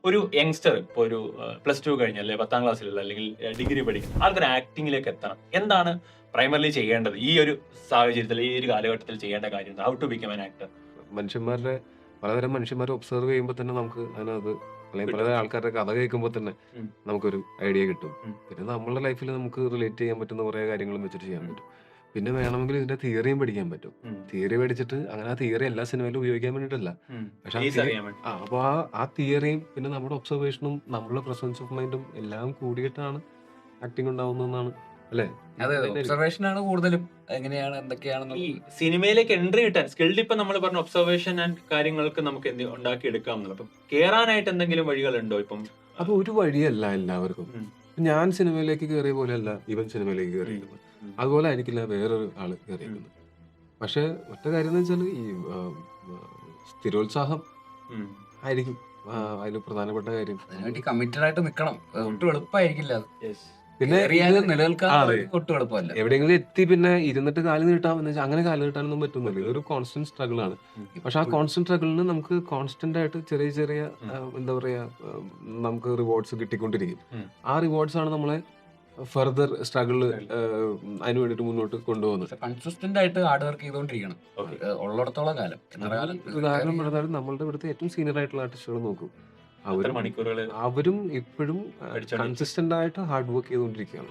ഒരു യങ്സ്റ്റർ ഇപ്പോൾ ഒരു +2 കഴിഞ്ഞ അല്ലെങ്കിൽ 10ാം ക്ലാസ്സിലുള്ള അല്ലെങ്കിൽ ഡിഗ്രി പഠിക്കുന്ന ആൾക്കൊരു ആക്ടിങ്ങിലേക്ക് എത്തണം. എന്താണ് പ്രൈമറിലി ചെയ്യേണ്ടത്? ഈ ഒരു സാഹചര്യത്തിൽ, ഈ ഒരു കാലഘട്ടത്തിൽ ചെയ്യേണ്ട കാര്യം how to become an actor? മനുഷ്യന്മാരുടെ പലതരം മനുഷ്യന്മാരെ ഒബ്സർവ് ചെയ്യുമ്പോൾ തന്നെ നമുക്ക് അതിനകത്ത് അല്ലെങ്കിൽ കിട്ടും. പലതരം ആൾക്കാരുടെ കഥ കേൾക്കുമ്പോൾ തന്നെ ഉം. നമുക്കൊരു ഐഡിയ കിട്ടും. ഉം. പിന്നെ നമ്മളുടെ ലൈഫിൽ നമുക്ക് റിലേറ്റ് ചെയ്യാൻ പറ്റുന്ന കുറേ കാര്യങ്ങളും വെച്ചിട്ട് ചെയ്യാൻ പറ്റും. പിന്നെ വേണമെങ്കിൽ ഇതിന്റെ തിയറിയും പഠിക്കാൻ പറ്റും. ഉം. തിയറി പഠിച്ചിട്ട് അങ്ങനെ ആ തിയറി എല്ലാ സിനിമയിലും ഉപയോഗിക്കാൻ വേണ്ടിയിട്ടല്ല. ഉം. പക്ഷെ ബേസ് അറിയാൻ വേണ്ടി. അപ്പോൾ ആ തിയറിയും പിന്നെ നമ്മുടെ ഒബ്സർവേഷനും നമ്മുടെ പ്രസൻസ് ഓഫ് മൈൻഡും എല്ലാം കൂടിയിട്ടാണ് ആക്ടിങ് ഉണ്ടാവുന്നതെന്നാണ് അല്ലേ? അതെ അതെ, അതിന്റെ ഒരു- ഒബ്സർവേഷൻ ആണ് കൂടുതലും. എങ്ങനെയാണ് ഈ എന്തൊക്കെയാണെന്ന് സിനിമയിലേക്ക് എൻട്രി കിട്ടാൻ സ്കിൽഡ് ഇപ്പൊ നമ്മൾ പറഞ്ഞ ഒബ്സർവേഷൻ ആൻഡ് കാര്യങ്ങൾക്ക് നമുക്ക് ഉണ്ടാക്കി എടുക്കാം എന്നുള്ളത്. അപ്പം കേറാനായിട്ട് എന്തെങ്കിലും വഴികളുണ്ടോ ഇപ്പം? അത് ഒരു വഴിയല്ല എല്ലാവർക്കും. ഉം. ഞാൻ സിനിമയിലേക്ക് കയറിയ പോലെയല്ല ഇവൻ സിനിമയിലേക്ക് കയറിയിരിക്കുന്നത്. ഉം. അതുപോലെ ആയിരിക്കില്ല വേറൊരു ആള് കയറിയിരിക്കുന്നത്. പക്ഷെ ഒറ്റ കാര്യം എന്ന് വെച്ചാൽ ഈ സ്ഥിരോത്സാഹം ഉം. ആയിരിക്കും അതിൽ പ്രധാനപ്പെട്ട കാര്യം. അതിനുവേണ്ടി കമ്മിറ്റഡ് ആയിട്ട് നിൽക്കണം. ഒട്ടും എളുപ്പമായിരിക്കില്ല അത്. Yes. പിന്നെ കേറിയാലും ഇത് നിലനിൽക്കാൻ അതെ. ഒട്ടും എളുപ്പമല്ല. എവിടെയെങ്കിലും എത്തി പിന്നെ ഇരുന്നിട്ട് കാല് നീട്ടാമെന്ന് വെച്ചാൽ അങ്ങനെ കാല് നീട്ടാനൊന്നും പറ്റുന്നില്ല. ഇതൊരു കോൺസ്റ്റന്റ് സ്ട്രഗിൾ ആണ്. ഉം. പക്ഷെ ആ കോൺസ്റ്റന്റ് സ്ട്രഗിളിന് നമുക്ക് കോൺസ്റ്റന്റ് ആയിട്ട് ചെറിയ ചെറിയ എന്താ പറയാ നമുക്ക് റിവാർഡ്സ് കിട്ടിക്കൊണ്ടിരിക്കും. ഉം. ആ റിവാർഡ്സ് ആണ് നമ്മളെ ഫർദർ സ്ട്രഗിള് അതിന് വേണ്ടിയിട്ട് മുന്നോട്ട് കൊണ്ടുപോകുന്നത്. കൺസിസ്റ്റന്റ് ആയിട്ട് ഹാർഡ് വർക്ക് ചെയ്തുകൊണ്ടിരിക്കണം. Okay. ഉള്ളിടത്തോളം കാലം, എത്ര കാലം ഉദാഹരണം പറഞ്ഞാൽ നമ്മളുടെ ഇവിടുത്തെ ഏറ്റവും സീനിയർ ആയിട്ടുള്ള ആർട്ടിസ്റ്റുകൾ നോക്കും. എത്ര മണിക്കൂറുകൾ അവരും ഇപ്പോഴും പഠിച്ചോണ്ടിരിക്കും. കൺസിസ്റ്റന്റ് ആയിട്ട് ഹാർഡ് വർക്ക് ചെയ്തുകൊണ്ടിരിക്കുകയാണ്.